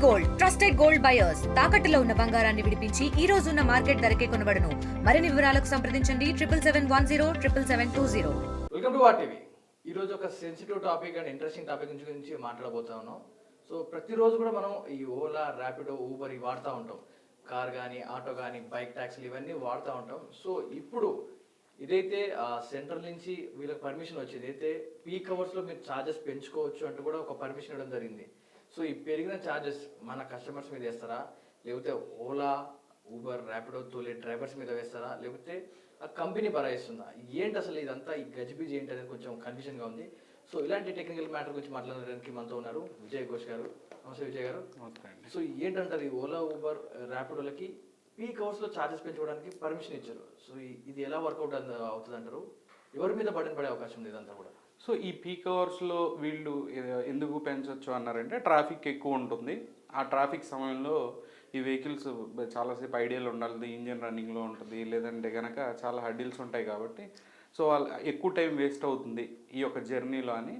Gold trusted gold buyers తాకట్టులో ఉన్న బంగారాన్ని విడిపించి ఈ రోజు ఉన్న మార్కెట్ ధరకే కొనబడును. మరిన్ని వివరాలకు సంప్రదించండి 7771077720. Welcome to war TV. ఈరోజు ఒక sensitive topic and interesting topic గురించి మాట్లాడబోతా ఉన్నాం. సో ప్రతిరోజు కూడా మనం ఈ ఓలా, ర్యాపిడో, ఊబర్ ఇవి వాడుతూ ఉంటాం. కార్ కానీ, ఆటో కానీ, బైక్ ట్యాక్సీలు ఇవన్నీ వాడుతూ ఉంటాం. సో ఇప్పుడు ఇదైతే సెంట్రల్ నుంచి వీళ్ళకి పర్మిషన్ వచ్చింది, అయితే పీక్ అవర్స్లో మీరు ఛార్జెస్ పెంచుకోవచ్చు అంటూ కూడా ఒక పర్మిషన్ ఇవ్వడం జరిగింది. సో ఈ పెరిగిన ఛార్జెస్ మన కస్టమర్స్ మీద వేస్తారా, లేకపోతే ఓలా, ఊబర్, ర్యాపిడో తోలే డ్రైవర్స్ మీద వేస్తారా, లేకపోతే ఆ కంపెనీ భరాయిస్తుందా? ఏంటి అసలు ఇదంతా ఈ గజిబిజి ఏంటి అనేది కొంచెం కన్ఫ్యూజన్గా ఉంది. సో ఇలాంటి టెక్నికల్ మ్యాటర్ గురించి మాట్లాడడానికి మనతో ఉన్నారు విజయ్ ఘోష్ గారు. నమస్తే విజయ్ గారు. సో ఏంటంటారు, ఈ ఓలా, ఊబర్, ర్యాపిడోలకి పీక్ అవర్స్లో ఛార్జెస్ పెంచుకోవడానికి పర్మిషన్ ఇచ్చారు. సో ఇది ఎలా వర్కౌట్ అవుతుంది అంటారు? ఎవరి మీద బర్డెన్ పడే అవకాశం ఉంది ఇదంతా కూడా? సో ఈ పీక్ అవర్స్లో వీళ్ళు ఎందుకు పెంచవచ్చు అన్నారంటే, ట్రాఫిక్ ఎక్కువ ఉంటుంది. ఆ ట్రాఫిక్ సమయంలో ఈ వెహికల్స్ చాలాసేపు ఐడియల్ ఉండాలి, ఇంజిన్ రన్నింగ్లో ఉంటుంది, లేదంటే కనుక చాలా హడ్డిల్స్ ఉంటాయి కాబట్టి సో వాళ్ళు ఎక్కువ టైం వేస్ట్ అవుతుంది ఈ యొక్క జర్నీలో అని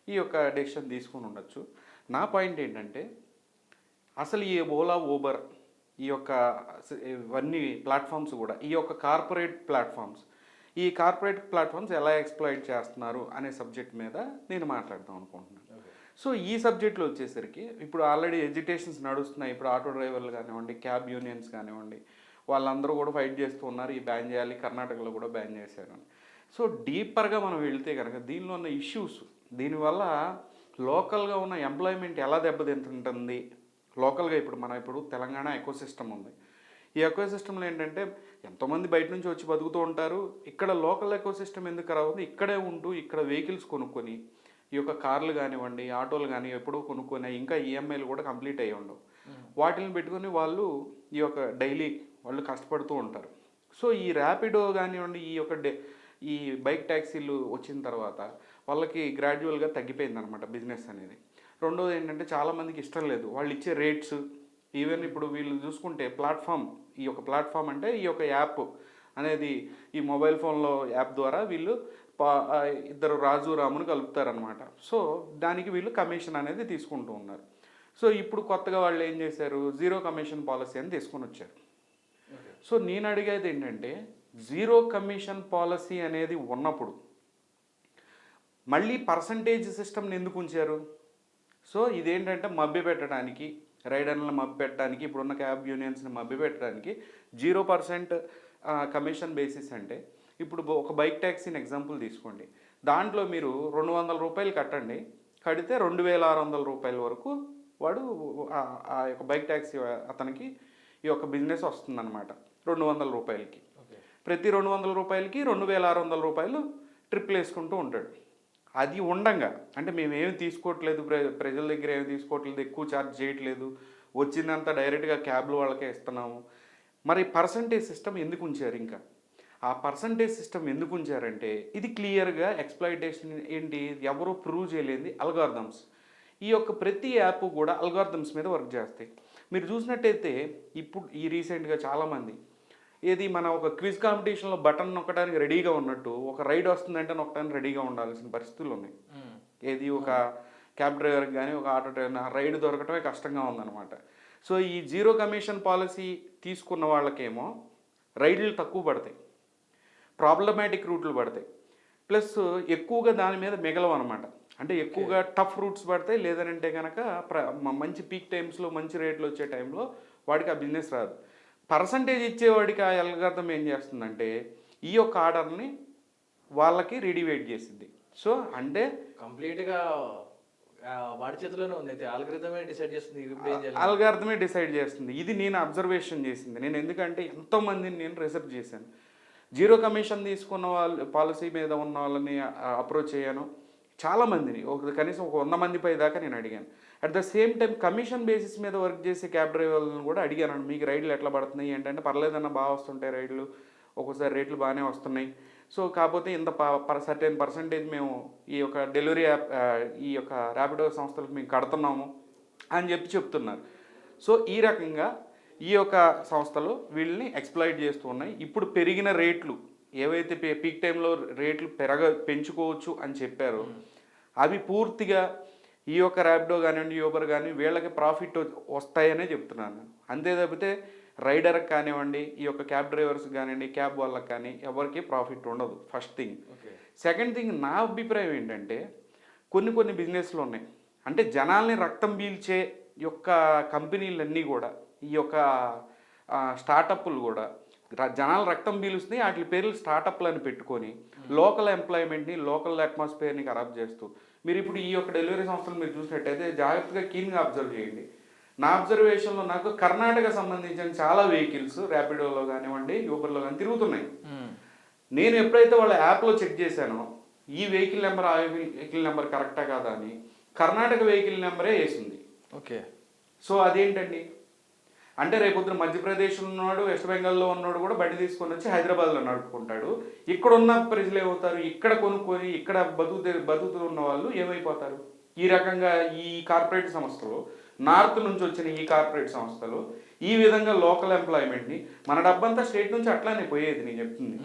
ఈ యొక్క డెసిషన్ తీసుకొని ఉండొచ్చు. నా పాయింట్ ఏంటంటే, అసలు ఈ ఓలా, ఊబర్ ఈ యొక్క ఇవన్నీ ప్లాట్ఫామ్స్ కూడా ఈ యొక్క కార్పొరేట్ ప్లాట్ఫామ్స్ ఎలా ఎక్స్ప్లాయిట్ చేస్తున్నారు అనే సబ్జెక్ట్ మీద నేను మాట్లాడదాం అనుకుంటున్నాను. సో ఈ సబ్జెక్ట్లో వచ్చేసరికి ఇప్పుడు ఆల్రెడీ ఎడ్యుటేషన్స్ నడుస్తున్నాయి. ఇప్పుడు ఆటో డ్రైవర్లు కానివ్వండి, క్యాబ్ యూనియన్స్ కానివ్వండి, వాళ్ళందరూ కూడా ఫైట్ చేస్తూ ఉన్నారు, ఈ బ్యాన్ చేయాలి, కర్ణాటకలో కూడా బ్యాన్ చేశారు అని. సో డీపర్గా మనం వెళితే కనుక దీనిలో ఉన్న ఇష్యూస్, దీనివల్ల లోకల్గా ఉన్న ఎంప్లాయ్మెంట్ ఎలా దెబ్బతింటుంటుంది. లోకల్గా ఇప్పుడు తెలంగాణ ఎకోసిస్టమ్ ఉంది. ఈ ఎకోసిస్టంలో ఏంటంటే ఎంతోమంది బయట నుంచి వచ్చి బతుకుతూ ఉంటారు. ఇక్కడ లోకల్ ఎకోసిస్టమ్ ఎందుకు రావాలి, ఇక్కడే ఉంటూ ఇక్కడ వెహికల్స్ కొనుక్కొని ఈ యొక్క కార్లు కానివ్వండి, ఆటోలు కానీ ఎప్పుడో కొనుక్కొని ఇంకా ఈఎంఐలు కూడా కంప్లీట్ అయ్యి ఉండవు, వాటిని పెట్టుకొని వాళ్ళు ఈ యొక్క డైలీ వాళ్ళు కష్టపడుతూ ఉంటారు. సో ఈ ర్యాపిడో కానివ్వండి, ఈ బైక్ ట్యాక్సీలు వచ్చిన తర్వాత వాళ్ళకి గ్రాడ్యువల్గా తగ్గిపోయింది అనమాట బిజినెస్ అనేది. రెండోది ఏంటంటే, చాలామందికి ఇష్టం లేదు వాళ్ళు ఇచ్చే రేట్స్. ఈవెన్ ఇప్పుడు వీళ్ళు చూసుకుంటే ఈ యొక్క ప్లాట్ఫామ్ అంటే ఈ యొక్క యాప్ అనేది ఈ మొబైల్ ఫోన్లో యాప్ ద్వారా వీళ్ళు ఇద్దరు రాజు రామును కలుపుతారనమాట. సో దానికి వీళ్ళు కమిషన్ అనేది తీసుకుంటూ ఉన్నారు. సో ఇప్పుడు కొత్తగా వాళ్ళు ఏం చేశారు, జీరో కమిషన్ పాలసీ అని తీసుకొని వచ్చారు. సో నేను అడిగేది ఏంటంటే, జీరో కమిషన్ పాలసీ అనేది ఉన్నప్పుడు మళ్ళీ పర్సంటేజ్ సిస్టమ్ని ఎందుకు ఉంచారు? సో ఇదేంటంటే మభ్య పెట్టడానికి, రైడర్లను మభ్య పెట్టడానికి, ఇప్పుడున్న క్యాబ్ యూనియన్స్ని మభ్య పెట్టడానికి 0% కమిషన్ బేసిస్. అంటే ఇప్పుడు ఒక బైక్ ట్యాక్సీని ఎగ్జాంపుల్ తీసుకోండి, దాంట్లో మీరు 200 రూపాయలు కట్టండి, కడితే 2600 రూపాయల వరకు వాడు ఆ యొక్క బైక్ ట్యాక్సీ అతనికి ఈ యొక్క బిజినెస్ వస్తుందన్నమాట. 200 రూపాయలకి ప్రతి 200 రూపాయలకి 2600 రూపాయలు ట్రిప్లు వేసుకుంటూ ఉంటాడు. అది ఉండంగా, అంటే మేము ఏమి తీసుకోవట్లేదు, ప్రజల దగ్గర ఏమి తీసుకోవట్లేదు, ఎక్కువ ఛార్జ్ చేయట్లేదు, వచ్చిందంతా డైరెక్ట్గా క్యాబ్లు వాళ్ళకే ఇస్తున్నాము. మరి పర్సంటేజ్ సిస్టమ్ ఎందుకు ఉంచారు? ఇంకా ఆ పర్సంటేజ్ సిస్టమ్ ఎందుకు ఉంచారంటే, ఇది క్లియర్గా ఎక్స్ప్లాయిటేషన్ ఏంటి, ఎవరో ప్రూవ్ చేయలేని అల్గారిథమ్స్. ఈ యొక్క ప్రతి యాప్ కూడా అల్గారిథమ్స్ మీద వర్క్ చేస్తాయి. మీరు చూసినట్టయితే ఇప్పుడు ఈ రీసెంట్గా చాలామంది మన ఒక క్విజ్ కాంపిటీషన్లో బటన్ నొక్కడానికి రెడీగా ఉన్నట్టు, ఒక రైడ్ వస్తుందంటే నొక్కడానికి రెడీగా ఉండాల్సిన పరిస్థితులు ఉన్నాయి. ఒక క్యాబ్ డ్రైవర్కి కానీ, ఒక ఆటో డ్రైవర్ ఆ రైడ్ దొరకటమే కష్టంగా ఉందన్నమాట. సో ఈ జీరో కమిషన్ పాలసీ తీసుకున్న వాళ్ళకేమో రైడ్లు తక్కువ పడతాయి, ప్రాబ్లమాటిక్ రూట్లు పడతాయి, ప్లస్ ఎక్కువగా దాని మీద మిగలవు అనమాట. అంటే ఎక్కువగా టఫ్ రూట్స్ పడతాయి, లేదనంటే కనుక మంచి పీక్ టైమ్స్లో మంచి రేట్లు వచ్చే టైంలో వాడికి ఆ బిజినెస్ రాదు. పర్సంటేజ్ ఇచ్చేవాడికి ఆ అల్గారిథం ఏం చేస్తుందంటే, ఈ యొక్క ఆర్డర్ని వాళ్ళకి రీడివేట్ చేసింది. సో అంటే కంప్లీట్గా వాడి చేతిలోనే ఉంది, అయితే ఆల్గరిథమే డిసైడ్ చేస్తుంది. ఆల్గారిథమే డిసైడ్ చేస్తుంది. ఇది నేను అబ్జర్వేషన్ చేసింది. నేను ఎందుకంటే ఎంతోమందిని నేను రీసెర్చ్ చేశాను. జీరో కమిషన్ తీసుకున్న వాళ్ళు, పాలసీ మీద ఉన్న వాళ్ళని అప్రోచ్ అయ్యాను, చాలామందిని, కనీసం ఒక 100 మంది పై దాకా నేను అడిగాను. At the same time commission basis మీద వర్క్ చేసే క్యాబ్ డ్రైవర్లను కూడా అడిగాను, మీకు రైడ్లు ఎట్లా పడుతున్నాయి ఏంటంటే, పర్లేదన్నా బాగా వస్తుంటాయి రైడ్లు, ఒక్కోసారి రేట్లు బాగానే వస్తున్నాయి, సో కాకపోతే ఇంత సర్టెన్ పర్సంటేజ్ మేము ఈ యొక్క డెలివరీ యాప్, ఈ యొక్క ర్యాపిడో సంస్థలకు మేము కడుతున్నాము అని చెప్తున్నారు. సో ఈ రకంగా ఈ యొక్క సంస్థలు వీళ్ళని ఎక్స్ప్లాయిట్ చేస్తూ ఉన్నాయి. ఇప్పుడు పెరిగిన రేట్లు ఏవైతే పీక్ టైంలో రేట్లు పెంచుకోవచ్చు అని చెప్పారో అవి పూర్తిగా ఈ యొక్క ర్యాపిడో కానివ్వండి, యూబర్ కానీ వీళ్ళకి ప్రాఫిట్ వస్తాయనే చెప్తున్నాను. అంతే తప్పితే రైడర్కి కానివ్వండి, ఈ యొక్క క్యాబ్ డ్రైవర్స్కి కానివ్వండి, క్యాబ్ వాళ్ళకి కానీ ఎవరికి ప్రాఫిట్ ఉండదు. First thing. సెకండ్ థింగ్, నా అభిప్రాయం ఏంటంటే కొన్ని బిజినెస్లు ఉన్నాయి, అంటే జనాల్ని రక్తం పీల్చే యొక్క కంపెనీలన్నీ కూడా, ఈ యొక్క స్టార్టప్లు కూడా జనాలు రక్తం పీలుస్తున్నాయి. వాటి పేర్లు స్టార్టప్లు అని పెట్టుకొని లోకల్ ఎంప్లాయ్మెంట్ని, లోకల్ అట్మాస్ఫియర్ని ఖరాబ్ చేస్తూ, మీరు ఇప్పుడు ఈ యొక్క డెలివరీ సంస్థలు మీరు చూసినట్టయితే జాగ్రత్తగా కీన్గా అబ్జర్వ్ చేయండి. నా అబ్జర్వేషన్లో నాకు కర్ణాటక సంబంధించిన చాలా వెహికల్స్ ర్యాపిడోలో కానివ్వండి, యూబర్లో కానీ తిరుగుతున్నాయి. నేను ఎప్పుడైతే వాళ్ళ యాప్లో చెక్ చేశానో ఈ వెహికల్ నెంబర్ ఆ వెహికల్ నెంబర్ కరెక్టా కాదా అని కర్ణాటక వెహికల్ నెంబరే వేసింది. ఓకే. సో అదేంటండి అంటే రేపొద్దున మధ్యప్రదేశ్లో ఉన్నాడు, వెస్ట్ బెంగాల్లో ఉన్నాడు కూడా బండి తీసుకొని వచ్చి హైదరాబాద్లో నడుపుకుంటాడు. ఇక్కడ ఉన్న ప్రజలు ఏమవుతారు, ఇక్కడ కొనుక్కొని ఇక్కడ బతుకుతూ ఉన్న వాళ్ళు ఏమైపోతారు? ఈ రకంగా ఈ కార్పొరేట్ సంస్థలు, నార్త్ నుంచి వచ్చిన ఈ కార్పొరేట్ సంస్థలు ఈ విధంగా లోకల్ ఎంప్లాయ్మెంట్ని, మన డబ్బంతా స్టేట్ నుంచి అట్లానే పోయేది. నేను చెప్తుంది,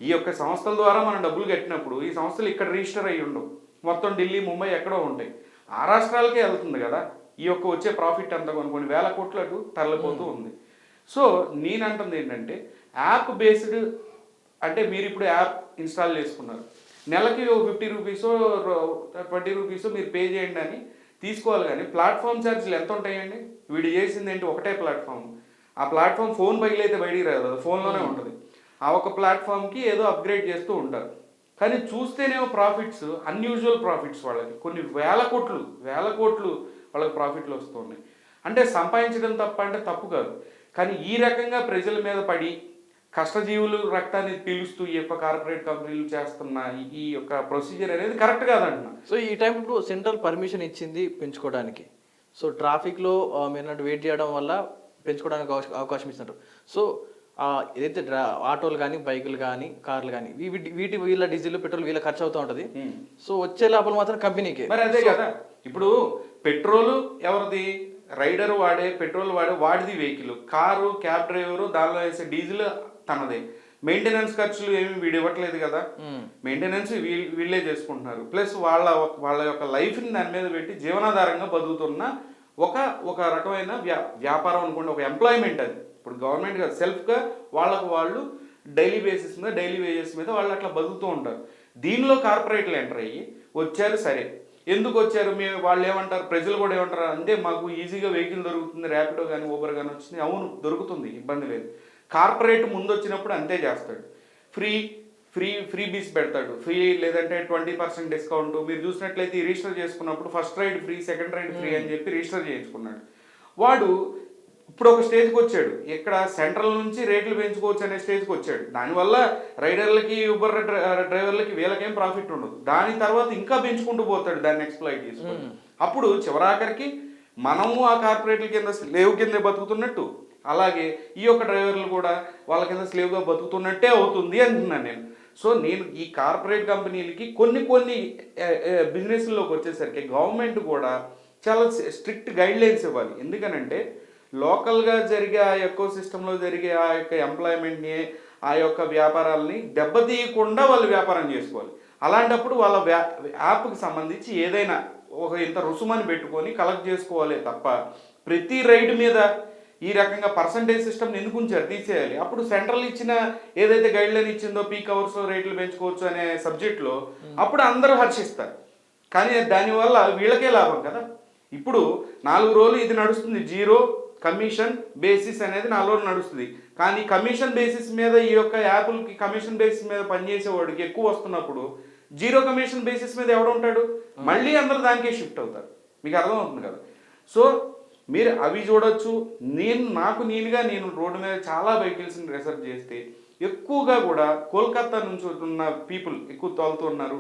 ఈ యొక్క సంస్థల ద్వారా మనం డబ్బులు కట్టినప్పుడు ఈ సంస్థలు ఇక్కడ రిజిస్టర్ అయ్యి ఉండవు, మొత్తం ఢిల్లీ, ముంబై ఎక్కడో ఉంటాయి. ఆ రాష్ట్రాలకే వెళ్తుంది కదా ఈ యొక్క వచ్చే ప్రాఫిట్ అంతా. కొన్ని వేల కోట్లు అటు తరలిపోతూ ఉంది. సో నేనంటుంది ఏంటంటే యాప్ బేస్డ్, అంటే మీరు ఇప్పుడు యాప్ ఇన్స్టాల్ చేసుకున్నారు, నెలకి 50 రూపీసో 20 రూపీసో మీరు పే చేయండి అని తీసుకోవాలి. కానీ ప్లాట్ఫామ్ ఛార్జీలు ఎంత ఉంటాయండి? వీడు చేసింది ఏంటి, ఒకటే ప్లాట్ఫామ్. ఆ ప్లాట్ఫామ్ ఫోన్ పగిలైతే బయటికి రాదు, ఫోన్లోనే ఉంటుంది. ఆ ఒక ప్లాట్ఫామ్కి ఏదో అప్గ్రేడ్ చేస్తూ ఉంటారు. కానీ చూస్తేనేమో ప్రాఫిట్స్, అన్యూజువల్ ప్రాఫిట్స్ వాళ్ళకి, కొన్ని వేల కోట్లు వాళ్ళకి ప్రాఫిట్లు వస్తున్నాయి. అంటే సంపాదించడం తప్ప అంటే తప్పు కాదు, కానీ ఈ రకంగా ప్రజల మీద పడి కష్టజీవులు రక్తాన్ని పీలుస్తూ ఈ యొక్క కార్పొరేట్ కంపెనీలు చేస్తున్న ఈ యొక్క ప్రొసీజర్ అనేది కరెక్ట్ కాదంటున్నా. సో ఈ టైం ఇప్పుడు సెంట్రల్ పర్మిషన్ ఇచ్చింది పెంచుకోవడానికి. సో ట్రాఫిక్లో మీరు వెయిట్ చేయడం వల్ల పెంచుకోవడానికి అవకాశం ఇస్తున్నారు. సో ఏదైతే ఆటోలు కానీ, బైకులు కానీ, కార్లు కానీ వీళ్ళ డీజిల్, పెట్రోల్ వీళ్ళ ఖర్చు అవుతూ ఉంటుంది. సో వచ్చే లాభాలు మాత్రం కంపెనీకి. మరి అదే కదా, ఇప్పుడు పెట్రోల్ ఎవరిది? రైడర్ వాడే పెట్రోల్ వాడిది వెహికల్. కారు, క్యాబ్ డ్రైవరు, దానిలో వేసే డీజిల్ తనదే. మెయింటెనెన్స్ ఖర్చులు ఏమి వీడు ఇవ్వట్లేదు కదా, మెయింటెనెన్స్ వీళ్ళే చేసుకుంటున్నారు. ప్లస్ వాళ్ళ యొక్క లైఫ్ని దాని మీద పెట్టి జీవనాధారంగా బతుకుతున్న ఒక రకమైన వ్యాపారం అనుకోండి, ఒక ఎంప్లాయ్మెంట్ అది. ఇప్పుడు గవర్నమెంట్ కాదు, సెల్ఫ్గా వాళ్ళు డైలీ బేసిస్ మీద, డైలీ వేజెస్ మీద వాళ్ళు అట్లా బతుకుతూ ఉంటారు. దీనిలో కార్పొరేట్లు ఎంటర్ అయ్యి వచ్చారు. సరే, ఎందుకు వచ్చారు? వాళ్ళు ఏమంటారు, ప్రజలు కూడా ఏమంటారు అంటే మాకు ఈజీగా వెహికల్ దొరుకుతుంది, ర్యాపిడో కానీ ఊబర్ కానీ వచ్చింది. అవును, దొరుకుతుంది, ఇబ్బంది లేదు. కార్పొరేట్ ముందు వచ్చినప్పుడు అంతే చేస్తాడు, ఫ్రీ బీస్ పెడతాడు, ఫ్రీ లేదంటే 20% డిస్కౌంట్. మీరు చూసినట్లయితే రిజిస్టర్ చేసుకున్నప్పుడు first ride free, second ride free అని చెప్పి రిజిస్టర్ చేయించుకున్నాడు. వాడు ఇప్పుడు ఒక స్టేజ్కి వచ్చాడు, ఇక్కడ సెంట్రల్ నుంచి రేట్లు పెంచుకోవచ్చు అనే స్టేజ్కి వచ్చాడు. దానివల్ల రైడర్లకి, ఊబర్ డ్రైవర్లకి వీళ్ళకేం ప్రాఫిట్ ఉండదు. దాని తర్వాత ఇంకా పెంచుకుంటూ పోతాడు, దాన్ని ఎక్స్ప్లాయిట్ చేసుకొని. అప్పుడు చివరాఖరికి మనము ఆ కార్పొరేట్ల కింద స్లేవ్ కింద బతుకుతున్నట్టు, అలాగే ఈ యొక్క డ్రైవర్లు కూడా వాళ్ళ కింద స్లేవ్గా బతుకుతున్నట్టే అవుతుంది అంటున్నాను నేను. సో నేను ఈ కార్పొరేట్ కంపెనీలకి కొన్ని బిజినెస్లోకి వచ్చేసరికి గవర్నమెంట్ కూడా చాలా స్ట్రిక్ట్ గైడ్ లైన్స్ ఇవ్వాలి. ఎందుకనంటే లోకల్గా జరిగే ఆ ఎకో సిస్టంలో జరిగే ఆ యొక్క ఎంప్లాయ్మెంట్ని, ఆ యొక్క వ్యాపారాలని దెబ్బతీయకుండా వాళ్ళు వ్యాపారం చేసుకోవాలి. అలాంటప్పుడు వాళ్ళ యాప్కి సంబంధించి ఏదైనా ఒక ఇంత రుసుమని పెట్టుకొని కలెక్ట్ చేసుకోవాలి తప్ప ప్రతి రైడ్ మీద ఈ రకంగా పర్సంటేజ్ సిస్టమ్ని ఎందుకు ఉంచారు? తీసేయాలి. అప్పుడు సెంట్రల్ ఇచ్చిన ఏదైతే గైడ్ లైన్ ఇచ్చిందో పీక్ అవర్స్లో రేట్లు పెంచుకోవచ్చు అనే సబ్జెక్ట్లో అప్పుడు అందరూ హర్షిస్తారు. కానీ దానివల్ల వీళ్ళకే లాభం కదా. ఇప్పుడు 4 రోజులు ఇది నడుస్తుంది, 0 కమిషన్ బేసిస్ అనేది 4 రోజులు నడుస్తుంది. కానీ కమిషన్ బేసిస్ మీద ఈ యొక్క యాప్లకి కమిషన్ బేసిస్ మీద పనిచేసేవాడికి ఎక్కువ వస్తున్నప్పుడు 0 కమిషన్ బేసిస్ మీద ఎవడు ఉంటాడు? మళ్ళీ అందరూ దానికే షిఫ్ట్ అవుతారు. మీకు అర్థమవుతుంది కదా. సో మీరు అవి చూడొచ్చు. నేను రోడ్డు మీద చాలా వెహికల్స్ని రిసర్చ్ చేస్తే ఎక్కువగా కూడా కోల్కతా నుంచి ఉన్న పీపుల్ ఎక్కువ తోలుతూ ఉన్నారు.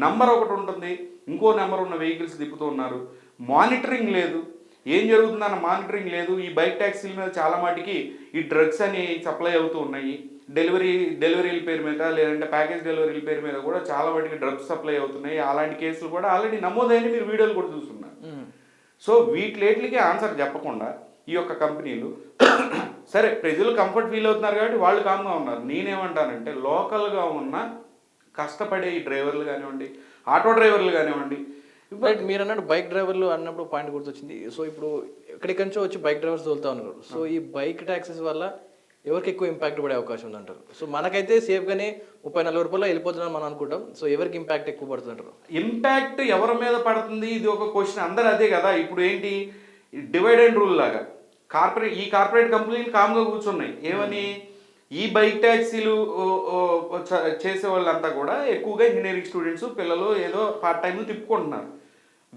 నంబర్ ఒకటి ఉంటుంది, ఇంకో నెంబర్ ఉన్న వెహికల్స్ తిప్పుతూ ఉన్నారు. మానిటరింగ్ లేదు, ఏం జరుగుతుందన్న మానిటరింగ్ లేదు. ఈ బైక్ ట్యాక్సీల మీద చాలా మాటికి ఈ డ్రగ్స్ అని సప్లై అవుతూ ఉన్నాయి. డెలివరీల పేరు మీద, లేదంటే ప్యాకేజ్ డెలివరీల పేరు మీద కూడా చాలా వాటికి డ్రగ్స్ సప్లై అవుతున్నాయి. అలాంటి కేసులు కూడా ఆల్రెడీ నమోదైన మీరు వీడియోలు కూడా చూస్తున్నారు. సో వీటికి ఆన్సర్ చెప్పకుండా ఈ యొక్క కంపెనీలు సరే ప్రజలు కంఫర్ట్ ఫీల్ అవుతున్నారు కాబట్టి వాళ్ళు కామ్గా ఉన్నారు. నేనేమంటానంటే లోకల్గా ఉన్న కష్టపడే ఈ డ్రైవర్లు కానివ్వండి, ఆటో డ్రైవర్లు కానివ్వండి, బట్ మీరు అన్నట్టు బైక్ డ్రైవర్లు అన్నప్పుడు పాయింట్ గుర్తొచ్చింది. సో ఇప్పుడు ఎక్కడికి నుంచో వచ్చి బైక్ డ్రైవర్స్ తోలుతా ఉన్నారు. సో ఈ బైక్ ట్యాక్సెస్ వల్ల ఎవరికి ఎక్కువ ఇంపాక్ట్ పడే అవకాశం ఉందంటారు? సో మనకైతే సేఫ్గానే 30-40 రూపాయలు వెళ్ళిపోతున్నాం మనం అనుకుంటాం. సో ఎవరికి ఇంపాక్ట్ ఎక్కువ పడుతుంది అంటారు? ఇంపాక్ట్ ఎవరి మీద పడుతుంది ఇది ఒక క్వశ్చన్. అందరూ అదే కదా. ఇప్పుడు ఏంటి డివైడ్ అండ్ రూల్ లాగా కార్పొరేట్ కంపెనీలు కామ్గా కూర్చున్నాయి. ఏమని ఈ బైక్ ట్యాక్సీలు చేసే వాళ్ళంతా కూడా ఎక్కువగా ఇంజనీరింగ్ స్టూడెంట్స్ పిల్లలు ఏదో పార్ట్ టైం తిప్పుకుంటున్నారు.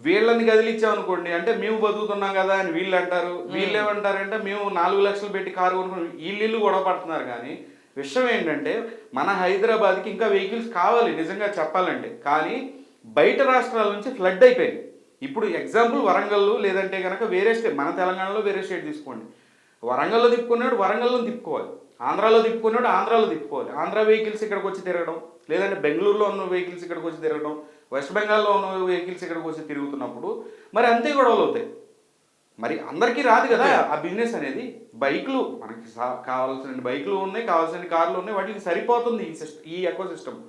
వీళ్ళని కదిలిచ్చామనుకోండి అంటే మేము బతుకుతున్నాం కదా అని వీళ్ళు అంటారు. వీళ్ళు ఏమంటారంటే మేము 4 లక్షలు పెట్టి కారు కొనుక్కుని వీళ్ళు గొడవ పడుతున్నారు. కానీ విషయం ఏంటంటే మన హైదరాబాద్కి ఇంకా వెహికల్స్ కావాలి నిజంగా చెప్పాలంటే. కానీ బయట రాష్ట్రాల నుంచి ఫ్లడ్ అయిపోయింది. ఇప్పుడు ఎగ్జాంపుల్ వరంగల్ లేదంటే కనుక వేరే స్టేట్, మన తెలంగాణలో వేరే స్టేట్ తీసుకోండి. వరంగల్లో తిప్పుకున్నాడు వరంగల్లో తిప్పుకోవాలి, ఆంధ్రాలో తిప్పుకున్నాడు ఆంధ్రాలో తిప్పుకోవాలి. ఆంధ్ర వెహికల్స్ ఇక్కడికి వచ్చి తిరగడం, లేదంటే బెంగళూరులో ఉన్న వెహికల్స్ ఇక్కడికి వచ్చి తిరగడం, వెస్ట్ బెంగాల్లో ఉన్న వెహికల్స్ ఇక్కడికి వచ్చి తిరుగుతున్నప్పుడు మరి అంతే గొడవలు అవుతాయి. మరి అందరికీ రాదు కదా ఆ బిజినెస్ అనేది. బైకులు మనకి కావాల్సిన బైకులు ఉన్నాయి, కావాల్సిన కార్లు ఉన్నాయి, వాటికి సరిపోతుంది ఈ ఎకో సిస్టమ్.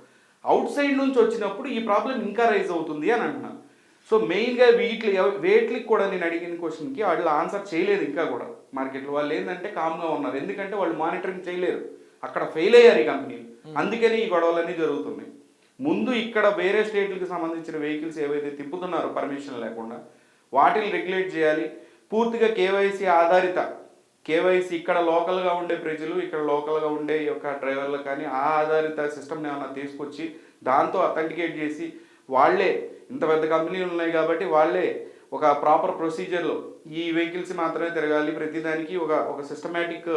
అవుట్ సైడ్ నుంచి వచ్చినప్పుడు ఈ ప్రాబ్లం ఇంకా రైజ్ అవుతుంది అని అంటున్నాను. సో మెయిన్గా వేట్లకి కూడా నేను అడిగిన క్వశ్చన్కి వాళ్ళు ఆన్సర్ చేయలేదు ఇంకా కూడా మార్కెట్లో. వాళ్ళు ఏంటంటే కామ్గా ఉన్నారు, ఎందుకంటే వాళ్ళు మానిటరింగ్ చేయలేరు, అక్కడ ఫెయిల్ అయ్యారు ఈ కంపెనీలు. అందుకని ఈ గొడవలన్నీ జరుగుతున్నాయి. ముందు ఇక్కడ వేరే స్టేట్లకు సంబంధించిన వెహికల్స్ ఏవైతే తిప్పుతున్నారో పర్మిషన్ లేకుండా వాటిని రెగ్యులేట్ చేయాలి. పూర్తిగా కేవైసీ ఆధారిత కేవైసీ ఇక్కడ లోకల్గా ఉండే ప్రజలు, ఇక్కడ లోకల్గా ఉండే యొక్క డ్రైవర్లు కానీ ఆ ఆధారిత సిస్టమ్ని ఏమన్నా తీసుకొచ్చి దాంతో అథెంటికేట్ చేసి వాళ్ళే ఇంత పెద్ద కంపెనీలు ఉన్నాయి కాబట్టి వాళ్ళే ఒక ప్రాపర్ ప్రొసీజర్లో ఈ వెహికల్స్ మాత్రమే తిరగాలి, ప్రతిదానికి ఒక సిస్టమేటిక్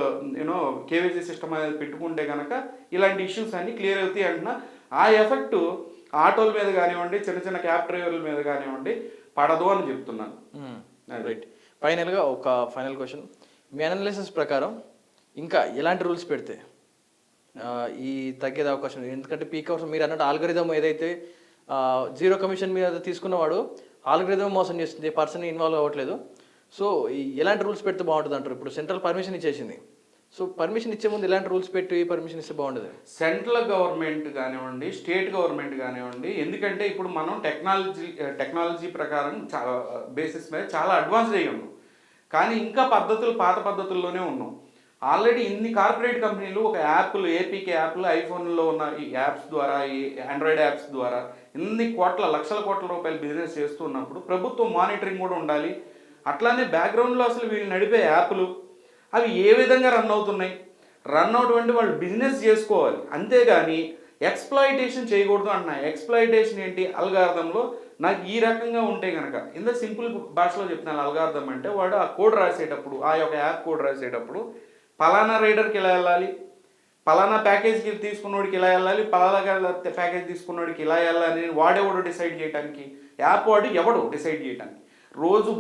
కేవైసీ సిస్టమ్ అనేది పెట్టుకుంటే కనుక ఇలాంటి ఇష్యూస్ అన్నీ క్లియర్ అవుతాయి అంటున్నా. ఆ ఎఫెక్ట్ ఆటోల మీద కానివ్వండి, చిన్న చిన్న క్యాబ్ డ్రైవర్ల మీద కానివ్వండి పడదు అని చెప్తున్నాను. రైట్. ఫైనల్గా ఒక ఫైనల్ క్వశ్చన్, మీ అనాలిసిస్ ప్రకారం ఇంకా ఎలాంటి రూల్స్ పెడితే ఈ తగ్గేది అవకాశం ఉంది? ఎందుకంటే పీక్ అవర్స్ మీరు అన్నట్టు ఆల్గరిథం ఏదైతే 0 కమిషన్ మీద తీసుకున్నవాడు ఆల్గరిథం మోసం చేస్తుంది, పర్సన్ ఇన్వాల్వ్ అవ్వట్లేదు. సో ఎలాంటి రూల్స్ పెడితే బాగుంటుంది అంటారు? ఇప్పుడు సెంట్రల్ పర్మిషన్ ఇచ్చేసింది. సో పర్మిషన్ ఇచ్చే ముందు ఎలాంటి రూల్స్ పెట్టి పర్మిషన్ ఇస్తే బాగుంటుంది? సెంట్రల్ గవర్నమెంట్ కానివ్వండి, స్టేట్ గవర్నమెంట్ కానివ్వండి, ఎందుకంటే ఇప్పుడు మనం టెక్నాలజీ ప్రకారం బేసిస్ మీద చాలా అడ్వాన్స్డ్ అయ్యి ఉన్నాం. కానీ ఇంకా పాత పద్ధతుల్లోనే ఉన్నాం. ఆల్రెడీ ఇన్ని కార్పొరేట్ కంపెనీలు ఒక యాప్లు, ఏపీకే యాప్లు, ఐఫోన్లో ఉన్న ఈ యాప్స్ ద్వారా, ఈ ఆండ్రాయిడ్ యాప్స్ ద్వారా ఇన్ని లక్షల కోట్ల రూపాయలు బిజినెస్ చేస్తున్నప్పుడు ప్రభుత్వం మానిటరింగ్ కూడా ఉండాలి. అట్లానే బ్యాక్గ్రౌండ్లో అసలు వీళ్ళు నడిపే యాప్లు అవి ఏ విధంగా రన్ అవుతున్నాయి, రన్ అవుటువంటి వాళ్ళు బిజినెస్ చేసుకోవాలి. అంతేగాని ఎక్స్ప్లాయిటేషన్ చేయకూడదు అంటున్నా. ఎక్స్ప్లాయిటేషన్ ఏంటి? అల్గారిథంలో నాకు ఈ రకంగా ఉంటే కనుక, ఇంత సింపుల్ భాషలో చెప్తున్నాను. అల్గారిథం అంటే వాడు ఆ కోడ్ రాసేటప్పుడు, ఆ యొక్క యాప్ కోడ్ రాసేటప్పుడు పలానా రైడర్కి ఇలా వెళ్ళాలి, పలానా ప్యాకేజ్కి తీసుకున్నోడికి ఇలా వెళ్ళాలి, పలానా ప్యాకేజ్ తీసుకున్నోడికి ఇలా వెళ్ళాలి, వాడెవడు డిసైడ్ చేయడానికి? యాప్ వాడు ఎవడు డిసైడ్ చేయడానికి? రోజు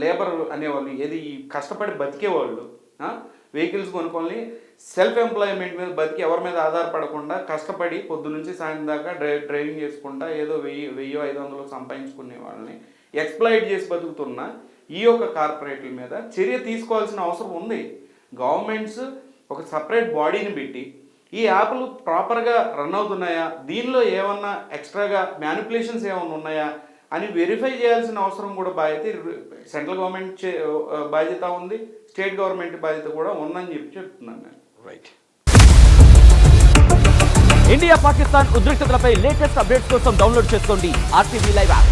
లేబర్ అనేవాళ్ళు, ఏది కష్టపడి బతికేవాళ్ళు, వెహికల్స్ కొనుక్కొని సెల్ఫ్ ఎంప్లాయ్మెంట్ మీద బతికి ఎవరి మీద ఆధారపడకుండా కష్టపడి పొద్దు నుంచి సాయంత్రం దాకా డ్రైవింగ్ చేసుకుంటా ఏదో 1000-500 సంపాదించుకునే వాళ్ళని ఎక్స్ప్లాయిట్ చేసి బతుకుతున్న ఈ యొక్క కార్పొరేట్ల మీద చర్య తీసుకోవాల్సిన అవసరం ఉంది. గవర్నమెంట్స్ ఒక సపరేట్ బాడీని పెట్టి ఈ యాప్లు ప్రాపర్గా రన్ అవుతున్నాయా, దీనిలో ఏమన్నా ఎక్స్ట్రాగా మ్యానిపులేషన్స్ ఏమైనా ఉన్నాయా అని వెరిఫై చేయాల్సిన అవసరం కూడా సెంట్రల్ గవర్నమెంట్ బాధ్యత ఉంది, స్టేట్ గవర్నమెంట్ బాధ్యత కూడా ఉందని చెప్తున్నాను నేను. రైట్. ఇండియా పాకిస్తాన్ ఉద్రిక్తతలపై లేటెస్ట్ అప్డేట్స్ కోసం డౌన్లోడ్ చేసుకోండి RTV లైవ్ యాప్.